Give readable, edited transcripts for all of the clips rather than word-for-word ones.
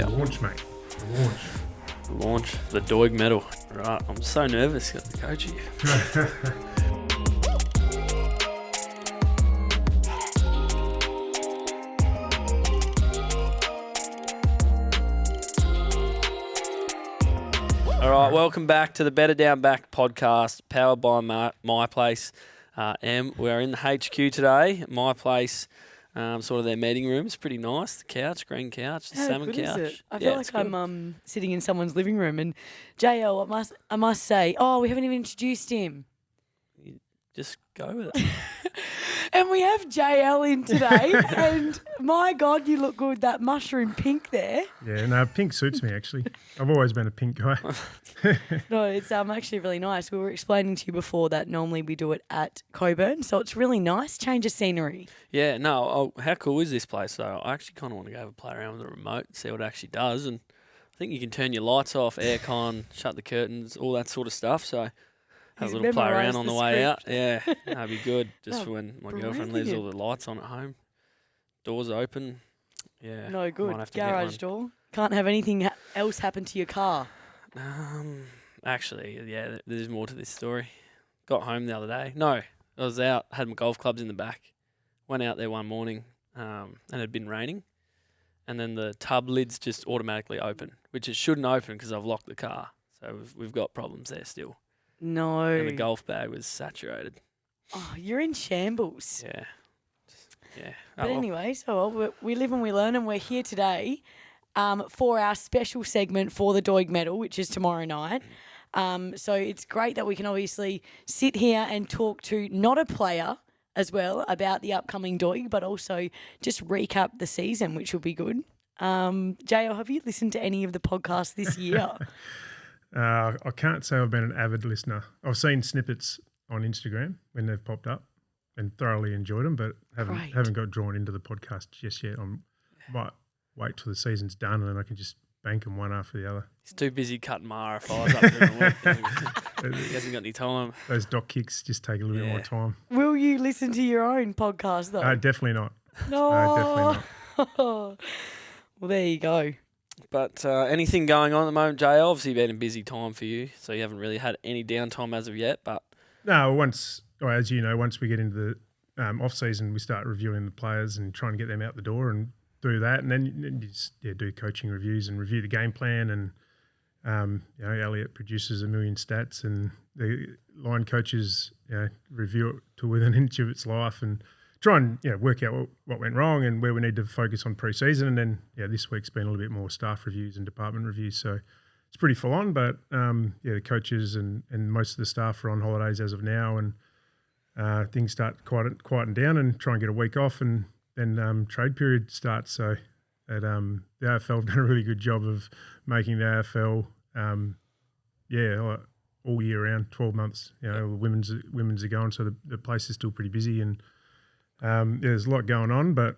Launch, mate. Launch. Launch the Doig Medal. Right, I'm so nervous got the coach here. All right, welcome back to the Better Down Back podcast, powered by MyPlace. We are in the HQ today. MyPlace, sort of their meeting room. It's pretty nice. The couch, green couch, the salmon couch. Is it? I feel like I'm sitting in someone's living room. And JL, I must say, we haven't even introduced him. Just go with it. And we have JL in today. And my God, you look good. That mushroom pink there. Yeah, no, pink suits me, actually. I've always been a pink guy. No, it's actually really nice. We were explaining to you before that normally we do it at Coburn. So it's really nice. Change of scenery. Yeah, no, how cool is this place, though? I actually kind of want to go have a play around with the remote and see what it actually does. And I think you can turn your lights off, aircon, shut the curtains, all that sort of stuff. So have a little play around on the way out. Yeah, that'd be good. Just for when my girlfriend leaves all the lights on at home. Doors open. Yeah. No good. Garage door. Can't have anything else happen to your car. Actually, yeah, there's more to this story. Got home the other day. No, I was out, had my golf clubs in the back. Went out there one morning, and it had been raining. And then the tub lids just automatically open, which it shouldn't open because I've locked the car. So we've got problems there still. No. And the golf bag was saturated. Oh, you're in shambles. Yeah. Yeah. But anyway, so we live and we learn, and we're here today for our special segment for the Doig Medal, which is tomorrow night. So it's great that we can obviously sit here and talk to not a player as well about the upcoming Doig, but also just recap the season, which will be good. JL, have you listened to any of the podcasts this year? I can't say I've been an avid listener. I've seen snippets on Instagram when they've popped up and thoroughly enjoyed them, but haven't got drawn into the podcast just yet. I might wait till the season's done and then I can just bank them one after the other. He's too busy cutting my RFIs up during the week. He hasn't got any time. Those dock kicks just take a little bit more time. Will you listen to your own podcast though? Definitely not. No. Definitely not. Well, there you go. But anything going on at the moment, Jay? Obviously been a busy time for you, so you haven't really had any downtime as of yet. But no, as you know, once we get into the off season, we start reviewing the players and trying to get them out the door and do that, and then you just do coaching reviews and review the game plan. And Elliot produces a million stats, and the line coaches review it to within an inch of its life and try and work out what went wrong and where we need to focus on pre-season. And then this week's been a little bit more staff reviews and department reviews, so it's pretty full on. But the coaches and most of the staff are on holidays as of now, and things start quieten down and try and get a week off, and then trade period starts. So the AFL have done a really good job of making the AFL all year round, 12 months. Women's are going, so the place is still pretty busy, and there's a lot going on, but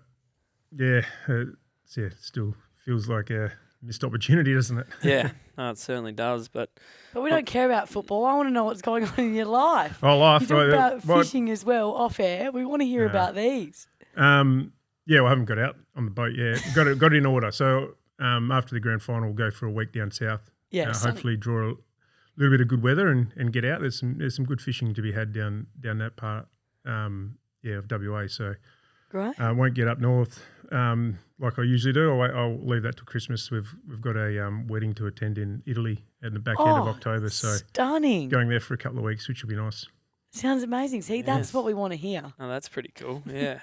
it still feels like a missed opportunity, doesn't it? Yeah, no, it certainly does. But we don't care about football. I want to know what's going on in your life. Oh, life. You talk about fishing as well off air. We want to hear about these. I haven't got out on the boat yet. Got it in order. So after the grand final, we'll go for a week down south. Yeah, hopefully draw a little bit of good weather and get out. There's some good fishing to be had down that part. Of WA, so I won't get up north like I usually do. I'll leave that till Christmas. We've got a wedding to attend in Italy at the back end of October, so stunning. Going there for a couple of weeks, which will be nice. Sounds amazing. See, that's what we want to hear. Oh, that's pretty cool. Yeah,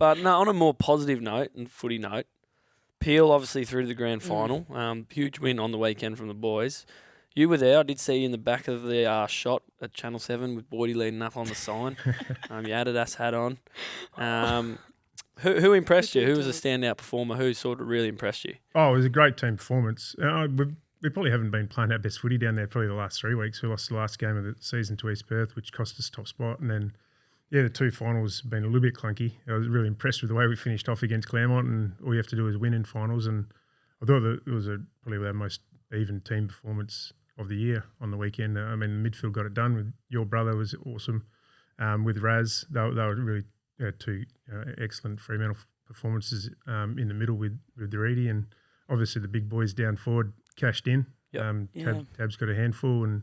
but no, on a more positive note and footy note, Peel obviously through to the grand final. Huge win on the weekend from the boys. You were there. I did see you in the back of the shot at Channel 7 with Boydie leading up on the sign. Your Adidas hat on. Who impressed you? Who was a standout performer? Who sort of really impressed you? Oh, it was a great team performance. We probably haven't been playing our best footy down there probably the last 3 weeks. We lost the last game of the season to East Perth, which cost us top spot. And then, the two finals have been a little bit clunky. I was really impressed with the way we finished off against Claremont, and all you have to do is win in finals. And I thought that it was probably our most even team performance of the year on the weekend. I mean, the midfield got it done. With your brother was awesome. With Raz, they were really two excellent Fremantle performances in the middle with Derridi, and obviously the big boys down forward cashed in. Yep. Tab's got a handful, and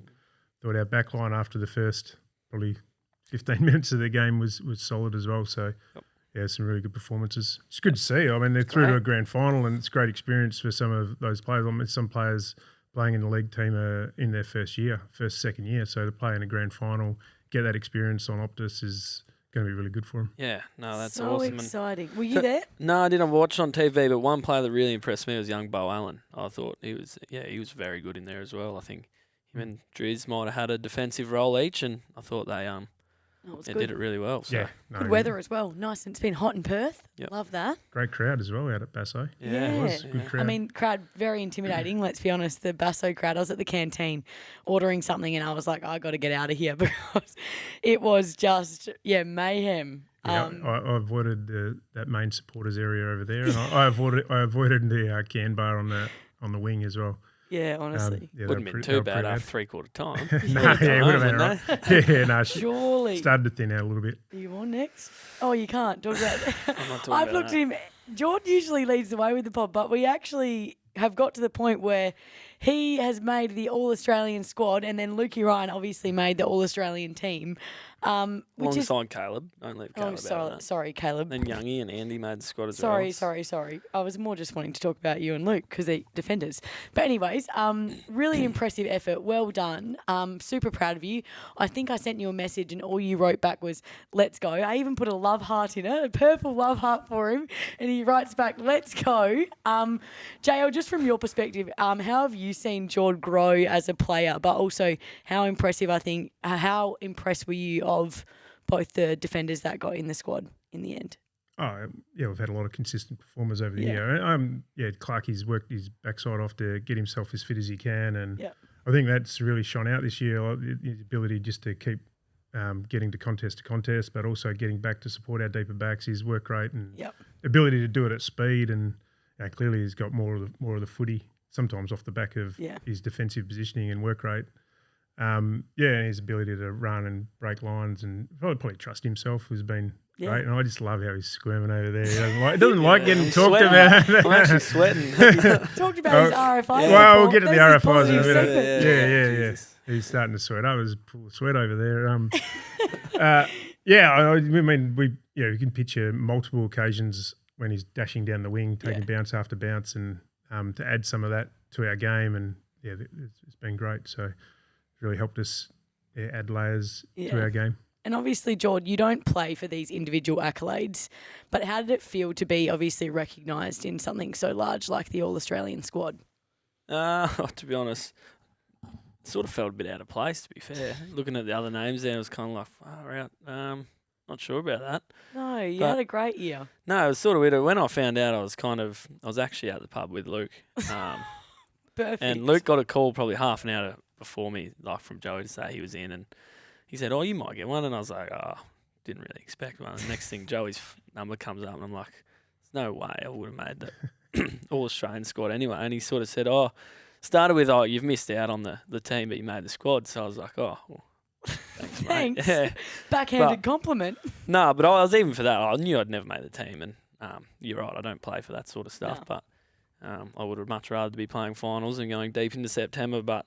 thought our back line after the first probably 15 minutes of the game was solid as well. So, some really good performances. It's good to see. I mean, they're through to a grand final, and it's a great experience for some of those players. I mean, some players playing in the league team are in their second year. So to play in a grand final, get that experience on Optus is going to be really good for them. Yeah, no, that's so awesome. Exciting. Were you there? No, I didn't watch on TV, but one player that really impressed me was young Bo Allen. I thought he was very good in there as well. I think him and Driz might have had a defensive role each, and I thought they did it really well. So. Yeah, good weather as well. Nice, and it's been hot in Perth. Yep. Love that. Great crowd as well out at Basso. Yeah. It was a good crowd. I mean, crowd very intimidating. Let's be honest. The Basso crowd. I was at the canteen ordering something, and I was like, I got to get out of here because it was just mayhem. Yeah, I avoided that main supporters area over there, and I avoided the can bar on the wing as well. Yeah, honestly. Wouldn't have been too bad after three-quarter time. It would have been right. Yeah, no, surely. Started to thin out a little bit. Are you on next? Oh, you can't. Talk about that. I've looked at him. Jordan usually leads the way with the pod, but we actually have got to the point where he has made the All-Australian squad, and then Lukey Ryan obviously made the All-Australian team. Alongside Caleb. Don't leave Caleb out of that. Sorry, Caleb. Then Youngie and Andy made the squad as well. Sorry. I was more just wanting to talk about you and Luke because they're defenders. But anyways, really impressive effort. Well done. Super proud of you. I think I sent you a message and all you wrote back was, let's go. I even put a love heart in it, a purple love heart for him. And he writes back, let's go. JL, just from your perspective, how have you seen Jord grow as a player, but also how impressed were you of both the defenders that got in the squad in the end? Oh, yeah, we've had a lot of consistent performers over the year. Clarky's worked his backside off to get himself as fit as he can, and I think that's really shone out this year, his ability just to keep getting to contest, but also getting back to support our deeper backs, his work rate and ability to do it at speed, and clearly he's got more of the footy, sometimes off the back of his defensive positioning and work rate. And his ability to run and break lines and probably trust himself has been great. And I just love how he's squirming over there. He doesn't like getting talked about. I'm actually sweating. Talked about his RFI. Well, we'll get to the RFIs in a minute. Yeah. He's starting to sweat. I was full of sweat over there. I mean, you can picture multiple occasions when he's dashing down the wing, taking bounce after bounce, and to add some of that to our game, and it's been great. So really helped us add layers to our game. And obviously, Jord, you don't play for these individual accolades, but how did it feel to be obviously recognised in something so large like the All-Australian squad? To be honest, it sort of felt a bit out of place, to be fair. Looking at the other names there, it was kind of like, far out. Not sure about that. No, you had a great year. No, it was sort of weird. When I found out, I was actually at the pub with Luke. Perfect. And Luke got a call probably half an hour before me, like from Joey, to say he was in, and he said, "Oh, you might get one," and I was like, "Oh, didn't really expect one." The next thing, Joey's number comes up, and I'm like, "There's no way I would have made the All-Australian squad anyway." And he sort of said, started with, "You've missed out on the team, but you made the squad." So I was like, "Oh, well, thanks, mate." Thanks. Yeah. Backhanded compliment. No, but I was even for that. I knew I'd never made the team, and you're right, I don't play for that sort of stuff, but I would have much rather be playing finals and going deep into September, but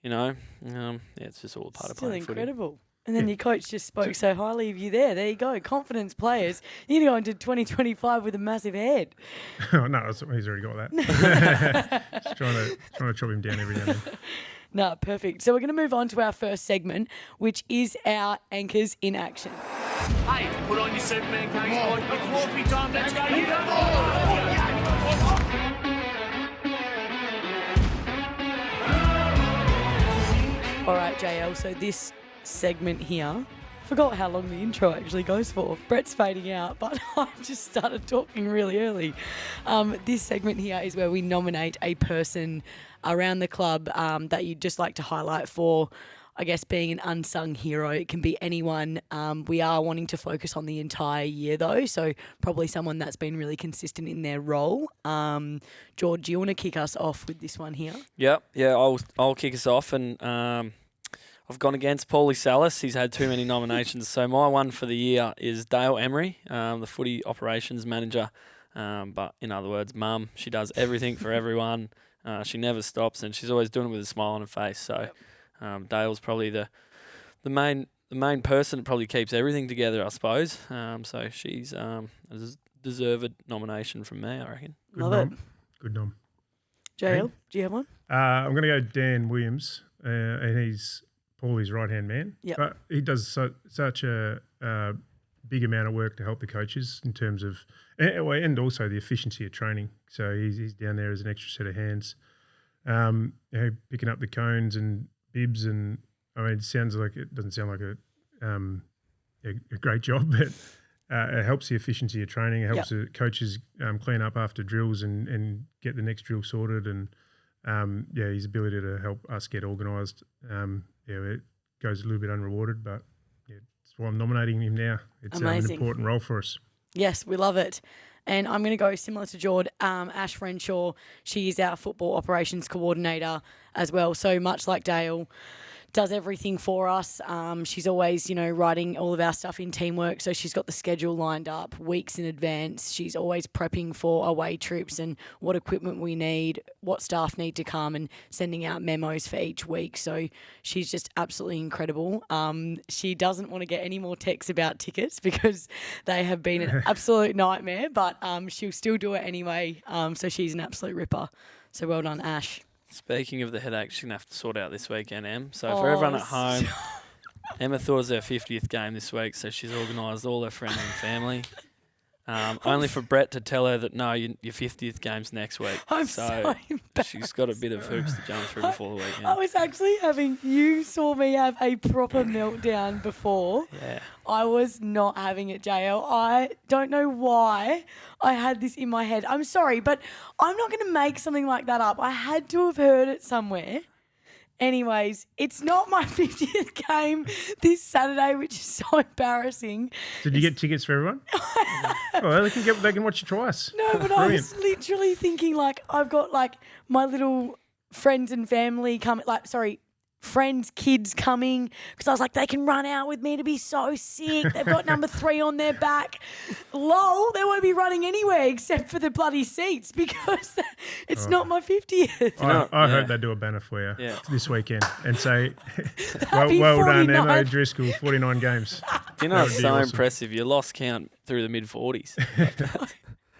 it's just all part of playing footy. Still incredible. And then your coach just spoke so highly of you there. There you go. Confidence players. You're going to 2025 with a massive head. Oh, no, he's already got that. Just trying to chop him down every now and then. No, perfect. So we're going to move on to our first segment, which is our Anchors in Action. Hey, put on your Superman case, boy. It's Wolfie time. Let's go. All right, JL, so this segment here, forgot how long the intro actually goes for. Brett's fading out, but I just started talking really early. This segment here is where we nominate a person around the club that you'd just like to highlight for, I guess, being an unsung hero. It can be anyone. We are wanting to focus on the entire year, though, so probably someone that's been really consistent in their role. George, do you want to kick us off with this one here? Yeah, I'll kick us off, and I've gone against Paulie Salas. He's had too many nominations. So my one for the year is Dale Emery, the footy operations manager But in other words, mum, she does everything for everyone. She never stops, and she's always doing it with a smile on her face. So Dale's probably the main person that probably keeps everything together, I suppose. So she's a deserved nomination from me, I reckon. Love it. Good nom. JL, do you have one? I'm going to go Dan Williams, and he's Paulie's right-hand man. Yep. But he does such a big amount of work to help the coaches in terms of and also the efficiency of training. So he's down there as an extra set of hands, picking up the cones and bibs, and I mean, it doesn't sound like a great job, but it helps the efficiency of training. It helps the coaches clean up after drills and get the next drill sorted, and his ability to help us get organised. It goes a little bit unrewarded, but that's why I'm nominating him now. It's an important role for us. Yes, we love it. And I'm going to go similar to Jord, Ash Renshaw. She is our football operations coordinator as well. So much like Dale, does everything for us. She's always, writing all of our stuff in teamwork. So she's got the schedule lined up weeks in advance. She's always prepping for away trips and what equipment we need, what staff need to come, and sending out memos for each week. So she's just absolutely incredible. She doesn't want to get any more texts about tickets because they have been an absolute nightmare, but she'll still do it anyway. So she's an absolute ripper. So well done, Ash. Speaking of the headache she's going to have to sort out this weekend, Em. So for everyone at home, Emma thought it was her 50th game this week, so she's organised all her friends and family. Only for Brett to tell her that, no, your 50th game's next week. I'm so embarrassed. She's got a bit of hoops to jump through before the weekend. I was actually you saw me have a proper meltdown before. Yeah. I was not having it, JL. I don't know why I had this in my head. I'm sorry, but I'm not going to make something like that up. I had to have heard it somewhere. Anyways, it's not my 50th game this Saturday, which is so embarrassing. Did you get tickets for everyone? They can watch you twice. No, but I was literally thinking I've got my little friends and family coming, friends' kids coming, because I was like, they can run out with me to be so sick. They've got number 3 on their back. Lol, they won't be running anywhere except for the bloody seats because it's not my 50th. I hope they do a banner for you this weekend and say, well done, Emma Driscoll, 49 games. Do you know it's so impressive? You lost count through the mid-40s.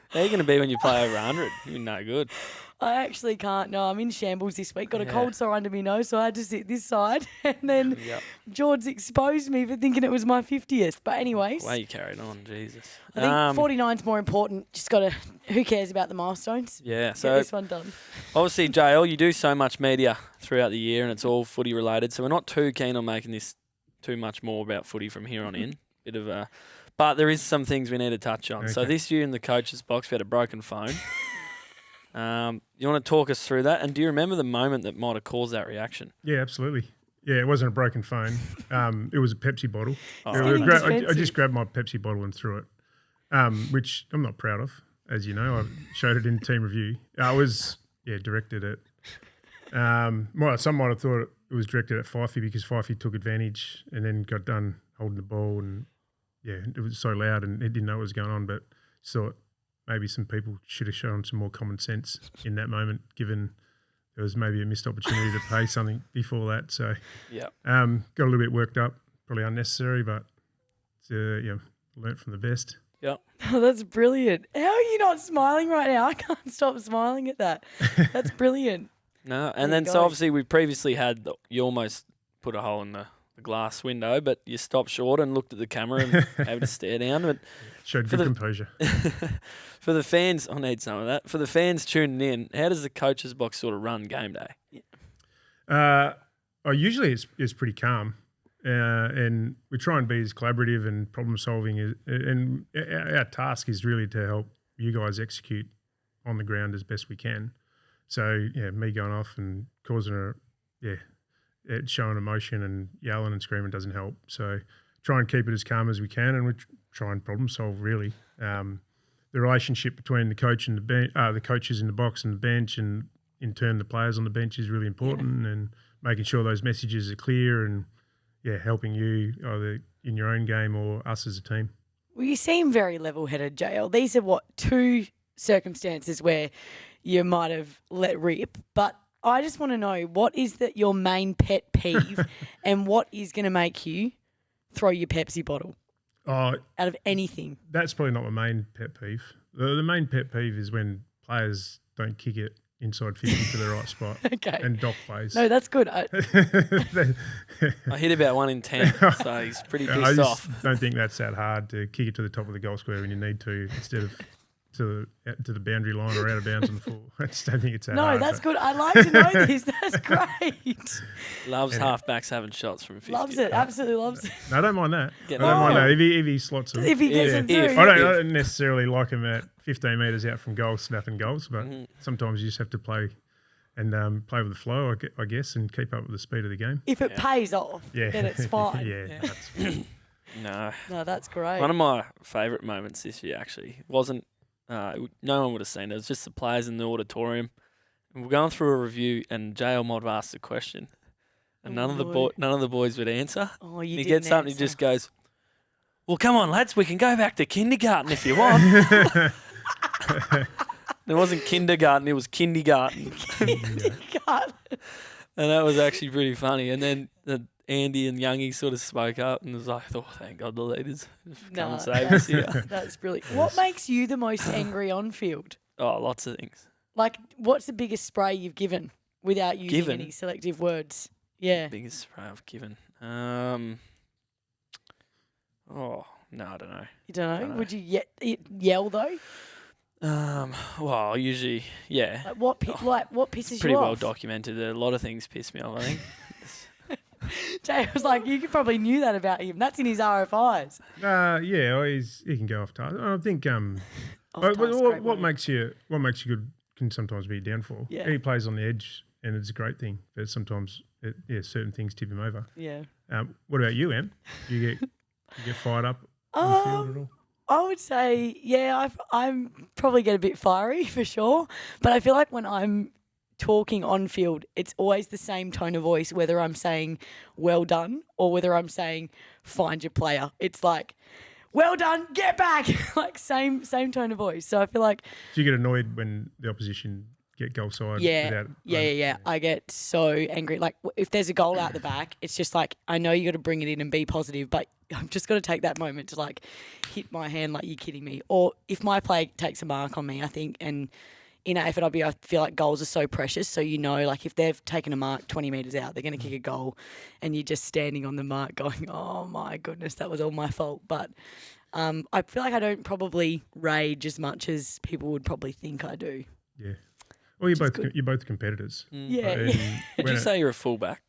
How are you going to be when you play over 100? You're no good. I actually can't. No, I'm in shambles this week. Got a cold sore under my nose, so I had to sit this side. And then George exposed me for thinking it was my 50th. But anyways. The way you carried on, Jesus. I think 49's more important. Just got to, who cares about the milestones? Yeah. So get this one done. Obviously, JL, you do so much media throughout the year and it's all footy related. So we're not too keen on making this too much more about footy from here on in. But there is some things we need to touch on. Okay. So this year in the coach's box, we had a broken phone. You want to talk us through that? And do you remember the moment that might have caused that reaction? Yeah, absolutely. Yeah, it wasn't a broken phone. It was a Pepsi bottle. I just grabbed my Pepsi bottle and threw it, which I'm not proud of. As you know, I showed it in team review. I was, directed at some might have thought it was directed at Fifey because Fifey took advantage and then got done holding the ball and, it was so loud and he didn't know what was going on, but thought maybe some people should have shown some more common sense in that moment, given there was maybe a missed opportunity to pay something before that. So, got a little bit worked up, probably unnecessary, but learnt from the best. Yeah. Oh, that's brilliant. How are you not smiling right now? I can't stop smiling at that. That's brilliant. No, and then so obviously we previously had you almost put a hole in the glass window, but you stopped short and looked at the camera and able to stare down. But showed good composure. For the fans, I need some of that. For the fans tuning in, how does the coach's box sort of run game day? Usually it's pretty calm, and we try and be as collaborative and problem solving. And our task is really to help you guys execute on the ground as best we can. So me going off and causing showing emotion and yelling and screaming doesn't help. So try and keep it as calm as we can, and we try and problem solve really. The relationship between the coach and the coaches in the box and the bench, and in turn the players on the bench is really important, and making sure those messages are clear and helping you either in your own game or us as a team. Well, you seem very level-headed, JL. These are 2 circumstances where you might have let rip, but I just want to know, what is your main pet peeve and what is going to make you throw your Pepsi bottle Oh, out of anything? that's probably not my main pet peeve. The main pet peeve is when players don't kick it inside 50 to the right spot. Okay. And Doc plays. No, that's good. I hit about 1 in 10, so he's pretty I pissed just off. don't think that's that hard to kick it to the top of the goal square when you need to, instead of to the boundary line or out of bounds on the full. I just don't think it's that No, hard. that's good. I like to know this. That's great. Loves halfbacks having shots from 50. Loves it. Absolutely loves it. No, I don't mind that. Get I don't mind Oh. that. If he slots them. If he gets them If- through. I don't necessarily like him at 15 metres out from goal, snapping goals, but sometimes you just have to play and play with the flow, I guess, and keep up with the speed of the game. If it pays off, Yeah. then it's fine. yeah. That's, No. No, that's great. One of my favourite moments this year actually wasn't, no one would have seen it. It was just the players in the auditorium. And we're going through a review, and JL Mod asked a question, and none of the boys would answer. Oh, you He didn't gets up and he answer. just goes, "Well, come on, lads, we can go back to kindergarten if you want." It wasn't kindergarten; it was kindergarten, God. and that was actually pretty funny. And then Andy and Youngie sort of spoke up and was like, "Oh, thank God the leaders have come and saved us here." That's brilliant. What makes you the most angry on field? Oh, lots of things. Like, what's the biggest spray you've given without using Given? any selective words? Yeah. Biggest spray I've given. Oh no, I don't know. You don't know? Dunno. Would you yell though? Well, usually, yeah. Like what pisses Pretty you well off? documented. A lot of things piss me off, I think. Jay was like, you probably knew that about him. That's in his RFIs. he can go off task. I think Off task, great what word. makes you good can sometimes be a downfall. Yeah. He plays on the edge, and it's a great thing. But sometimes, certain things tip him over. Yeah. What about you, Em? You get fired up on the field at all? I would say, yeah, I'm probably get a bit fiery for sure. But I feel like when I'm talking on field, it's always the same tone of voice, whether I'm saying well done or whether I'm saying find your player. It's like, well done, get back. Like same tone of voice. So I feel like Do you get annoyed when the opposition get goal side? Yeah. I get so angry. Like if there's a goal out the back, it's just like, I know you got to bring it in and be positive, but I've just got to take that moment to like hit my hand like you're kidding me. Or if my play takes a mark on me, I think, and in AFLW, I feel like goals are so precious. So, like if they've taken a mark 20 metres out, they're going to kick a goal and you're just standing on the mark going, oh my goodness, that was all my fault. But I feel like I don't probably rage as much as people would probably think I do. Yeah. Well, is good. you're both competitors. Yeah. And Would when you say you're a fullback?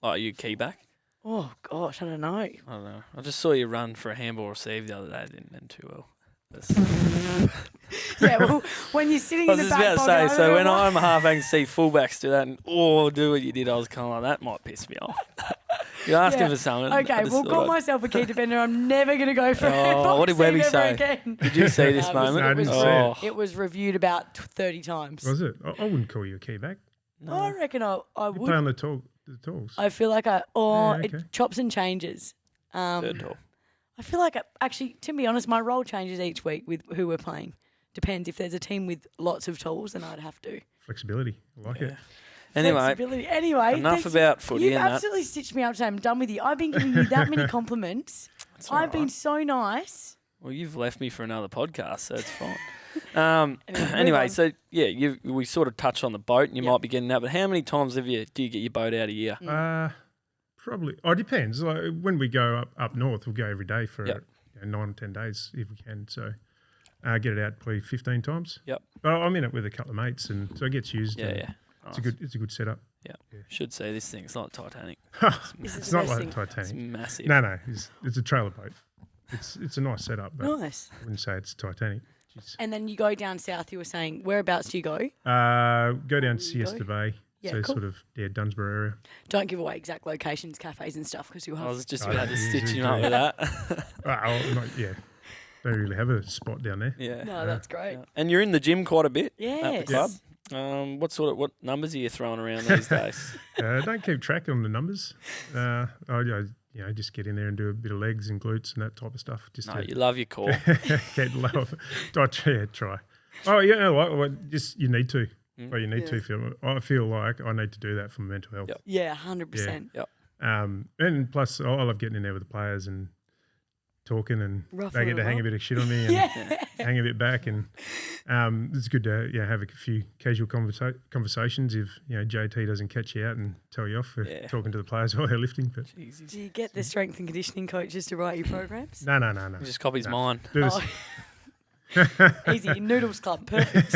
Like you key back? Oh, gosh, I don't know. I don't know. I just saw you run for a handball receive the other day. Didn't end too well. Yeah, well, when you're sitting I in was the just back about to pocket, say, I so don't when know why. I'm a halfback and see fullbacks do that and do what you did, I was kind of like, that might piss me off. You're asking Yeah. for something. Okay, I just well, thought got I'd- myself a key defender. I'm never going to go for Oh, what did Webby ever say? Again. Did you see this It was- moment? No, I it was- didn't see oh, It was reviewed about 30 times. Was it? I wouldn't call you a key back. no. I reckon I You would. play on the tools. I feel like Yeah, okay. it chops and changes. Third tall. I feel like, actually, to be honest, my role changes each week with who we're playing. Depends. If there's a team with lots of tools, then I'd have to. Flexibility. I like it. Yeah. Anyway, Flexibility. Anyway, enough thanks- about footy You've and that. absolutely stitched me up today. I'm done with you. I've been giving you that many compliments. It's all I've been right. so nice. Well, you've left me for another podcast, so it's fine. Anyway, move Anyway, on. so yeah, we sort of touched on the boat, and you Yep. might be getting that. But how many times do you get your boat out a year? Probably. Oh, it depends. Like when we go up north, we'll go every day for Yep. 9 or 10 days if we can. So get it out probably 15 times. Yep. But I'm in it with a couple of mates, and so it gets used. Yeah, and yeah. It's Nice. a good setup. Yeah. Should say this thing. It's not Titanic. This is It's the not best like thing. It's Titanic. massive. No, it's a trailer boat. It's a nice setup, but Nice. I wouldn't say it's Titanic. Jeez. And then you go down south. You were saying, whereabouts do you go? Go down to Siesta Bay. Yeah, So cool. sort of Dunsborough area. Don't give away exact locations, cafes and stuff, because you'll I have. was just Oh, about to yeah, stitch easy you up to- with that. Don't really have a spot down there. yeah. No, that's great. Yeah. And you're in the gym quite a bit at Yes. the club. What numbers are you throwing around these days? Don't keep track on the numbers. I just get in there and do a bit of legs and glutes and that type of stuff. Just No, to you love your core. get low. Try. Oh yeah, just you need to. Well, you need Yeah. to feel. I feel like I need to do that for mental health. Yep. Yeah, 100%. Yep. And plus, I love getting in there with the players and talking, and Ruffling they get to them hang a up. bit of shit on me and Yeah. hang a bit back, and it's good to have a few casual conversations if JT doesn't catch you out and tell you off for talking to the players while they're lifting. But Do you get the strength and conditioning coaches to write your programs? no. He just copies mine. Do this. Easy. Noodles Club. Perfect.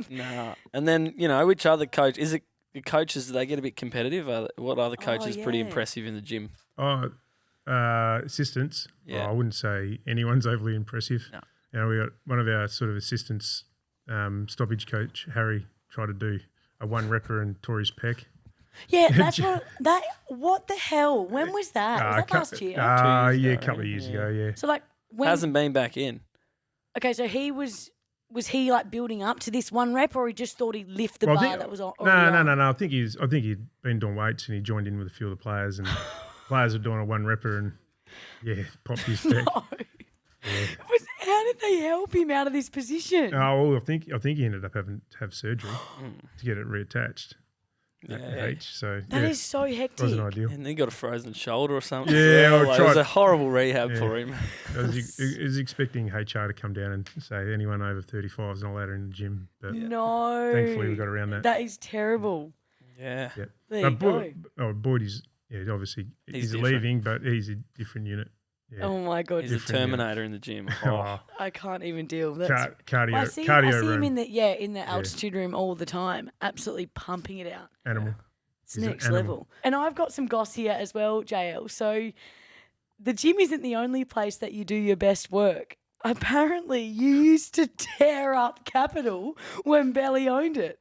Nah. And then, which other coach? Is it the coaches, do they get a bit competitive? What other coaches pretty yeah. impressive in the gym? Assistants. Yeah. I wouldn't say anyone's overly impressive. No. We got one of our sort of assistants, stoppage coach, Harry, tried to do a one repper and tore his pec. Yeah, that's what the hell? When was that? Was that last year? 2 years Yeah, a ago, couple of years ago, yeah. So when Hasn't been back in. Okay, so he was he building up to this one rep, or he just thought he'd lift the bar that was on? No. I think he'd been doing weights and he joined in with a few of the players, and players were doing a one repper and popped his pec. No. How did they help him out of this position? Oh, well, I think he ended up having to have surgery to get it reattached. So That is so hectic. wasn't ideal. And he got a frozen shoulder or something. Yeah, Well, I it was tried- a horrible rehab for him. I was expecting HR to come down and say anyone over 35 is not allowed in the gym, but No. thankfully we got around that. That is terrible. Yeah. There you go. Boyd is obviously He's he's different. leaving, but he's a different unit. Yeah. Oh my god. He's a Different, Terminator in the gym. Oh, I can't even deal. That's, cardio, I see cardio him room, in the altitude room all the time, absolutely pumping it out. animal. It's He's an next animal. level. And I've got some goss here as well, JL. So the gym isn't the only place that you do your best work. Apparently, you used to tear up Capital when Belly owned it.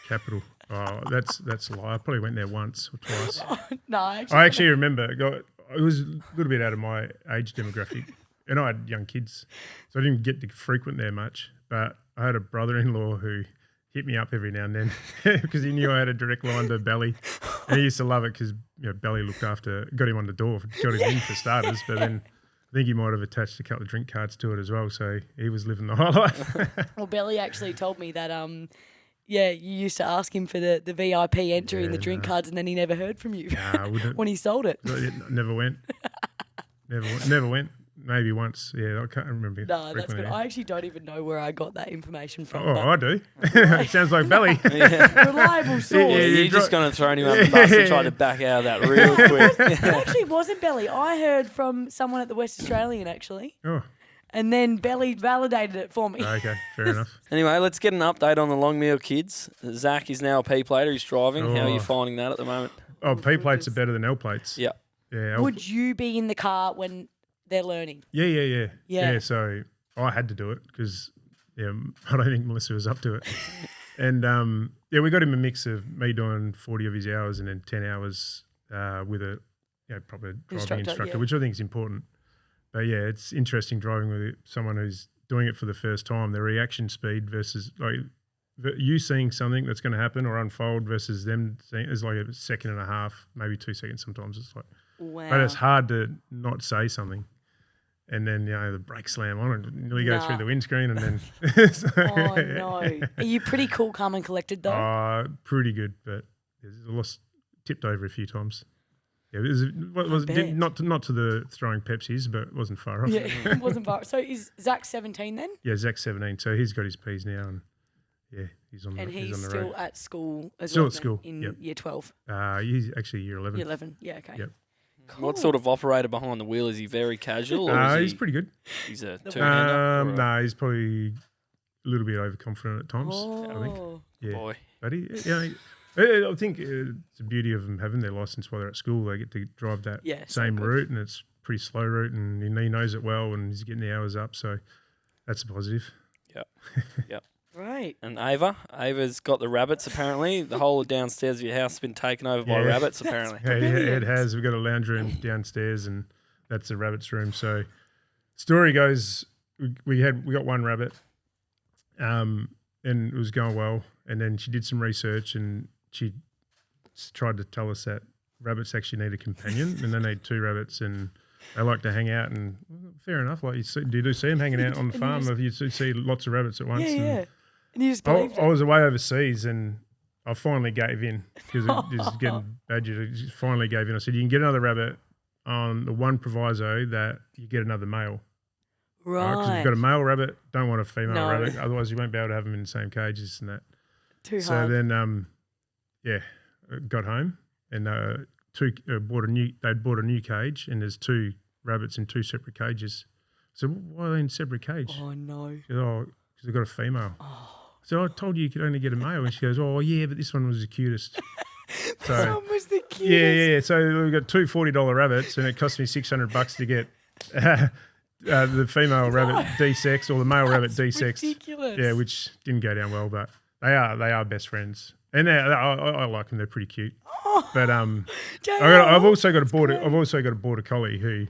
Capital. Oh, that's a lie. I probably went there once or twice. No, I actually remember. It was a little bit out of my age demographic, and I had young kids, so I didn't get to frequent there much. But I had a brother-in-law who hit me up every now and then because he knew I had a direct line to Belly, and he used to love it because Belly got him on the door, got him in for starters. But then I think he might have attached a couple of drink cards to it as well, so he was living the high life. Well, Belly actually told me that, you used to ask him for the VIP entry and the drink cards, and then he never heard from you when he sold it. Never went. Never went. Maybe once. Yeah, I can't remember. No, that's good. frequently. I actually don't even know where I got that information from. Oh, but I do. It sounds like Belly. reliable source. You're just going to throw him under the bus and try to back out of that real quick. It actually wasn't Belly. I heard from someone at the West Australian, actually. Oh, And then Belly validated it for me. okay, fair enough. Anyway, let's get an update on the Longmuir kids. Zach is now a P plater. He's driving. How are you Oh. finding that at the moment? Oh, P plates are better than L plates. Yeah. Yeah. Would you be in the car when they're learning? Yeah. Yeah. So I had to do it because I don't think Melissa was up to it. And we got him a mix of me doing 40 of his hours and then 10 hours with a proper driving instructor, which I think is important. But yeah, it's interesting driving with someone who's doing it for the first time. The reaction speed versus you seeing something that's going to happen or unfold versus them seeing is like a second and a half, maybe 2 seconds. Sometimes it's like, Wow. but it's hard to not say something. And then the brake slam on and nearly go through the windscreen and then. Oh no! Are you pretty cool, calm and collected though? Pretty good, but I lost tipped over a few times. Yeah, not to the throwing Pepsis, but it wasn't far off. Yeah, it wasn't far. So is Zach 17 then? Yeah, Zach's 17, so he's got his P's now, and he's on. And he's he's on the still road. at school as Still well. at school, in yep. year 12. He's actually year 11. Year 11. Yeah. Okay. Yep. Cool. What sort of operator behind the wheel? Is he very casual? Or He's pretty good. He's a two-hander? No, he's probably a little bit overconfident at times. I think. Oh. Yeah, Boy. but I think it's the beauty of them having their license while they're at school. They get to drive that same route, and it's a pretty slow route, and he knows it well, and he's getting the hours up, so that's a positive. Yep. Right. And Ava's got the rabbits, apparently. The whole downstairs of your house has been taken over by rabbits, apparently. Yeah, it has. We've got a lounge room downstairs, and that's the rabbit's room. So, story goes, we got one rabbit, and it was going well. And then she did some research, and she tried to tell us that rabbits actually need a companion, and they need 2 rabbits. And they like to hang out, and fair enough. Like you do see them hanging out on the farm. If you see lots of rabbits at once. Yeah. And you just I believed it. was away overseas, and I finally gave in because it was getting badgered. I just finally gave in. I said, you can get another rabbit on the one proviso that you get another male. Right. Because you've got a male rabbit, don't want a female No. rabbit. Otherwise, you won't be able to have them in the same cages and that. Too So hard. then, got home and bought a new cage, and there's 2 rabbits in 2 separate cages. So why are they in separate cage? Oh, no. She goes, because I've got a female. So I told you could only get a male, and she goes, oh yeah, but this one was the cutest. So That was the cutest. yeah. So we got 2 $40 rabbits, and it cost me $600 to get the female rabbit D-sex or the male rabbit D-sex. Ridiculous. Yeah, which didn't go down well, but they are best friends, and I like them. They're pretty cute. But I've also got a border collie who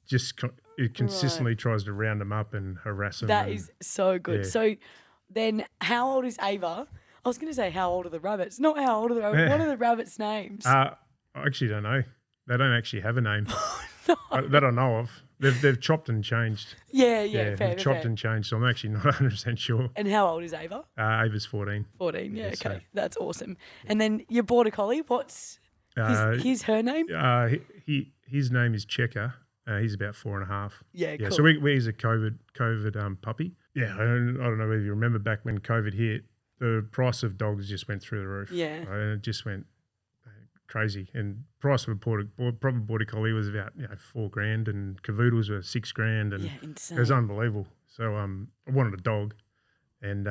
just consistently tries to round them up and harass them. That is so good. Yeah. So then how old is Ava? I was going to say how old are the rabbits? Not how old are the rabbits. What are the rabbits' names? I actually don't know. They don't actually have a name that I know of. They've chopped and changed. Yeah, They've fair. chopped and changed, so I'm actually not 100% sure. And how old is Ava? Ava's 14. 14, yeah, okay. so- That's awesome. And then your border collie, what's her name? His name is Checker. He's about 4.5. Yeah, cool. So he's a COVID puppy. Yeah, I don't know whether you remember back when COVID hit, the price of dogs just went through the roof. Yeah. And it just went crazy. And price of a proper border collie was about $4,000, and cavoodles were $6,000, and Yeah, insane. it was unbelievable. So I wanted a dog, and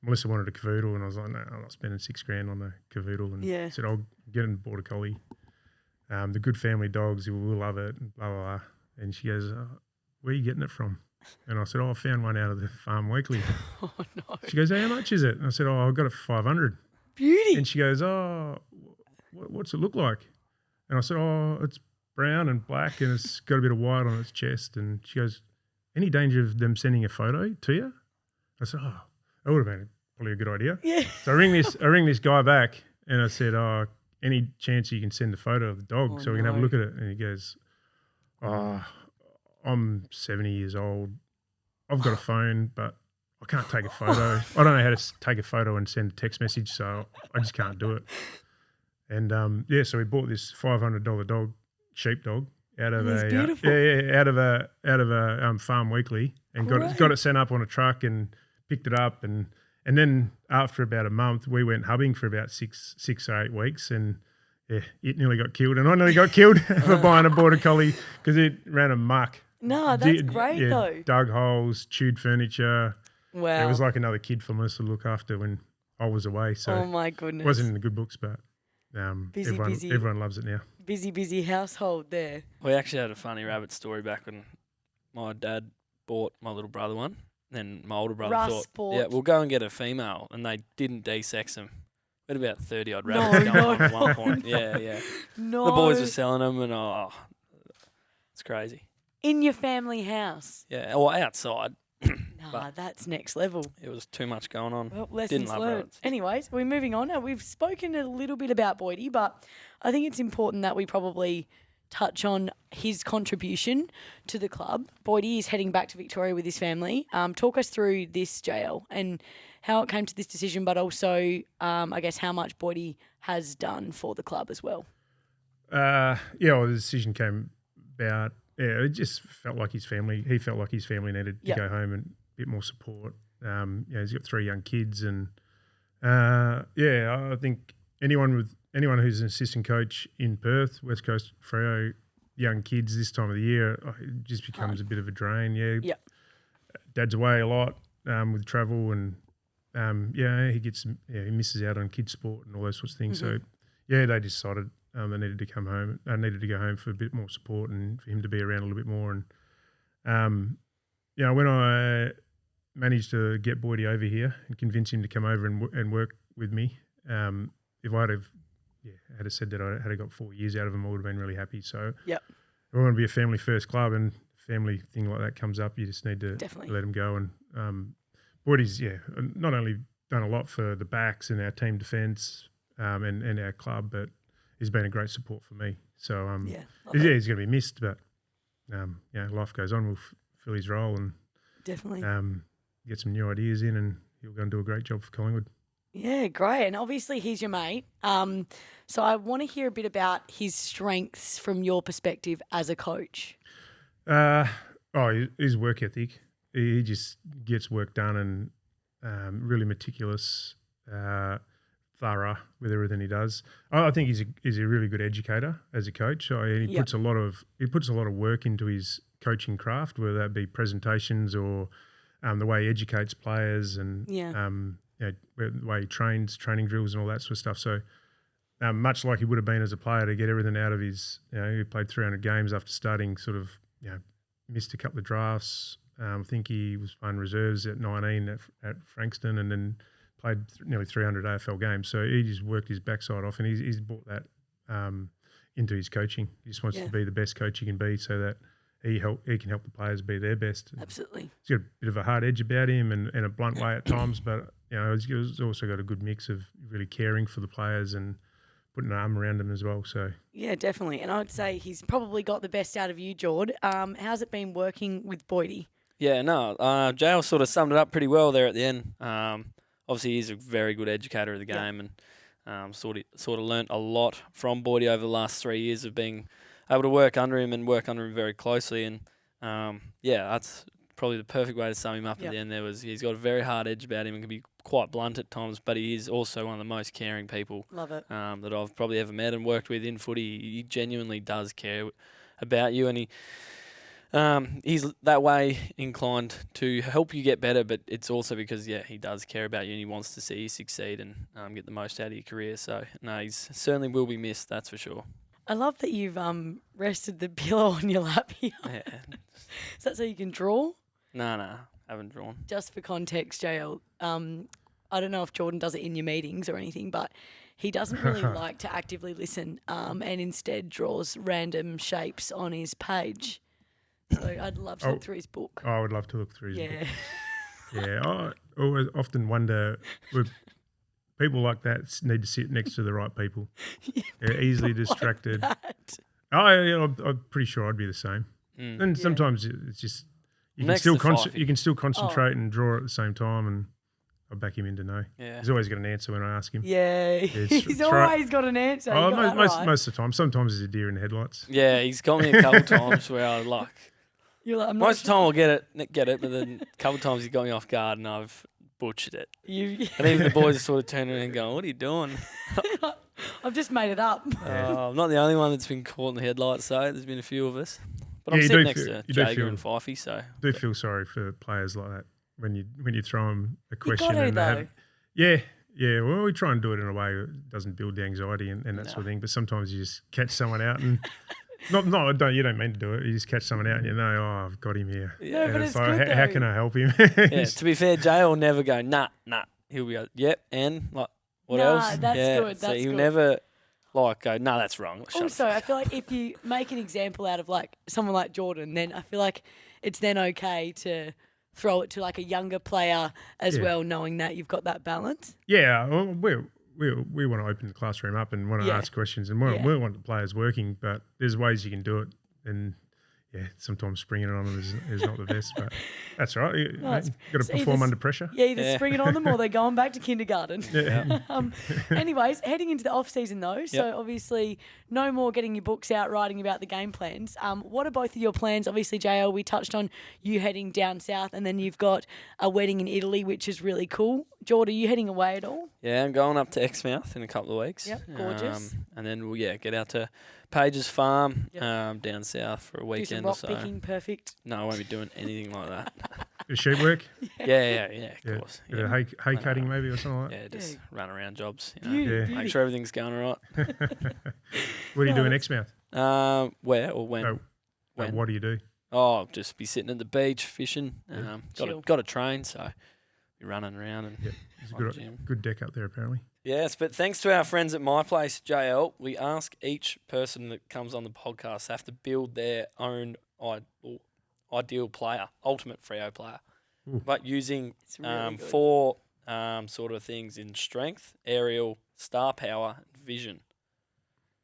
Melissa wanted a cavoodle, and I was like, no, I'm not spending $6,000 on a cavoodle, and Yeah. said I'll get a border collie. The good family dogs will love it, and blah blah blah. And she goes, where are you getting it from? And I said, I found one out of the Farm Weekly. Oh, no. She goes, how much is it? And I said, I got it for $500. Beauty. And she goes, what's it look like? And I said, it's brown and black, and it's got a bit of white on its chest. And she goes, any danger of them sending a photo to you? I said, that would have been probably a good idea. Yeah. So I ring this guy back, and I said, any chance you can send a photo of the dog so we can have a look at it? And he goes, I'm 70 years old. I've got a phone, but I can't take a photo. I don't know how to take a photo and send a text message, so I just can't do it. And so we bought this $500 sheepdog out of He's beautiful. out of a Farm Weekly, and got it sent up on a truck and picked it up, and then after about a month we went hubbing for about six or 8 weeks, and it nearly got killed, and I nearly got killed for buying a border collie because it ran amok. No, that's great though. Dug holes, chewed furniture. Wow. It was like another kid for Melissa to look after when I was away. So oh my goodness. it wasn't in the good books, but Busy. everyone loves it now. Busy household there. We actually had a funny rabbit story back when my dad bought my little brother one. Then my older brother Russ thought, bought- yeah, we'll go and get a female, and they didn't de-sex them. We had about 30 odd No, rabbits going no. on at one point. Yeah. No. The boys were selling them, and it's crazy. In your family house. Yeah, or outside. Nah, that's next level. It was too much going on. Well, lessons Didn't love learned. rabbits. Anyways, we're moving on. Now, we've spoken a little bit about Boydie, but I think it's important that we probably touch on his contribution to the club. Boydie is heading back to Victoria with his family. Talk us through this, JL, and how it came to this decision, but also, I guess, how much Boydie has done for the club as well. The decision came about. Yeah, it just felt like his family. He felt like his family needed to go home and a bit more support. He's got 3 young kids, and I think anyone who's an assistant coach in Perth, West Coast Freo, young kids this time of the year, it just becomes a bit of a drain. Yeah. Dad's away a lot with travel, and he misses out on kids' sport and all those sorts of things. Mm-hmm. So they decided they needed to come home. I needed to go home for a bit more support and for him to be around a little bit more. And when I managed to get Boydie over here and convince him to come over and work with me, if I'd have said that I had got 4 years out of him, I would have been really happy. So we want to be a family first club, and family thing like that comes up, you just need to let him go. And Boydie's not only done a lot for the backs and our team defence and our club, but he's been a great support for me. So he's going to be missed, but life goes on. We'll fill his role and Definitely. Get some new ideas in, and he'll go and do a great job for Collingwood. Yeah, great. And obviously he's your mate. So I want to hear a bit about his strengths from your perspective as a coach. His work ethic. He just gets work done and really meticulous, thorough with everything he does. I think he's a really good educator as a coach. He puts a lot of work into his coaching craft, whether that be presentations or the way he educates players and the way he trains, training drills and all that sort of stuff. So much like he would have been as a player, to get everything out of his, he played 300 games after starting, missed a couple of drafts. I think he was playing reserves at 19 at Frankston, and then played nearly 300 AFL games. So he just worked his backside off, and he's brought that into his coaching. He just wants to be the best coach he can be, so that he can help the players be their best. Absolutely. He's got a bit of a hard edge about him and a blunt way at times, but he's also got a good mix of really caring for the players and putting an arm around them as well. So yeah, definitely. And I would say he's probably got the best out of you, Jord. How's it been working with Boydie? Yeah, no, JL sort of summed it up pretty well there at the end. Obviously, he's a very good educator of the game, and sort of learnt a lot from Boydie over the last 3 years of being able to work under him very closely. And that's probably the perfect way to sum him up at the end. He's got a very hard edge about him and can be quite blunt at times, but he is also one of the most caring people Love it. that I've probably ever met and worked with in footy. He genuinely does care about you, and he's that way inclined to help you get better, but it's also because, he does care about you and he wants to see you succeed and get the most out of your career. So, no, he certainly will be missed, that's for sure. I love that you've rested the pillow on your lap here. Yeah. Is that so you can draw? No, haven't drawn. Just for context, JL, I don't know if Jordan does it in your meetings or anything, but he doesn't really like to actively listen and instead draws random shapes on his page. So I'd love to look through his book. I would love to look through his book. Yeah. I always often wonder, people like that need to sit next to the right people. They're easily distracted. I'm pretty sure I'd be the same. And sometimes it's just you can still concentrate and draw at the same time, and I back him in to know. Yeah. He's always got an answer when I ask him. Yeah, he's always got an answer. Most of the time. Sometimes there's a deer in the headlights. Yeah, he's got me a couple times where I like. You're like, most of the time I'll get it, but then a couple of times he's got me off guard and I've butchered it. And even the boys are sort of turning around and going, "What are you doing?" I've just made it up. I'm not the only one that's been caught in the headlights, so there's been a few of us. But I'm sitting next to Jager and Fifey, so I do feel sorry for players like that when you throw them a question. You got to, though. Yeah. Well, we try and do it in a way that doesn't build the anxiety and that sort of thing. But sometimes you just catch someone out and. You don't mean to do it. You just catch someone out and you know, I've got him here. No, but it's good, how can I help him? To be fair, Jay will never go, nah. He'll be like, yep, and like, what else? That's good. So he'll never like go, no, that's wrong. Also, I feel like if you make an example out of like someone like Jordan, then I feel like it's then okay to throw it to like a younger player as well, knowing that you've got that balance. Yeah, well, we want to open the classroom up and want to ask questions, and we want the players working, but there's ways you can do it, and sometimes springing it on them is not the best, but that's all right. You've got to perform under pressure. Yeah, either spring it on them or they're going back to kindergarten. Anyways, heading into the off-season though, so obviously no more getting your books out, writing about the game plans. What are both of your plans? Obviously, JL, we touched on you heading down south, and then you've got a wedding in Italy, which is really cool. Jord, are you heading away at all? Yeah, I'm going up to Exmouth in a couple of weeks. Yep, gorgeous. And then we'll get out to Page's farm down south for a weekend Do or some so. rock picking, perfect. No, I won't be doing anything like that. Bit of sheep work? Yeah, of course. Bit of hay cutting maybe or something like that? Yeah, just run around jobs. Beauty. Make sure everything's going all right. What do you do in Exmouth? Where or when? When? What do you do? Oh, just be sitting at the beach fishing. Chill. Got a train, so be running around and There's a good deck up there apparently. Yes, but thanks to our friends at MyPlace, JL, we ask each person that comes on the podcast have to build their own ideal player, ultimate Freo player, but using really four sort of things in strength, aerial, star power, and vision.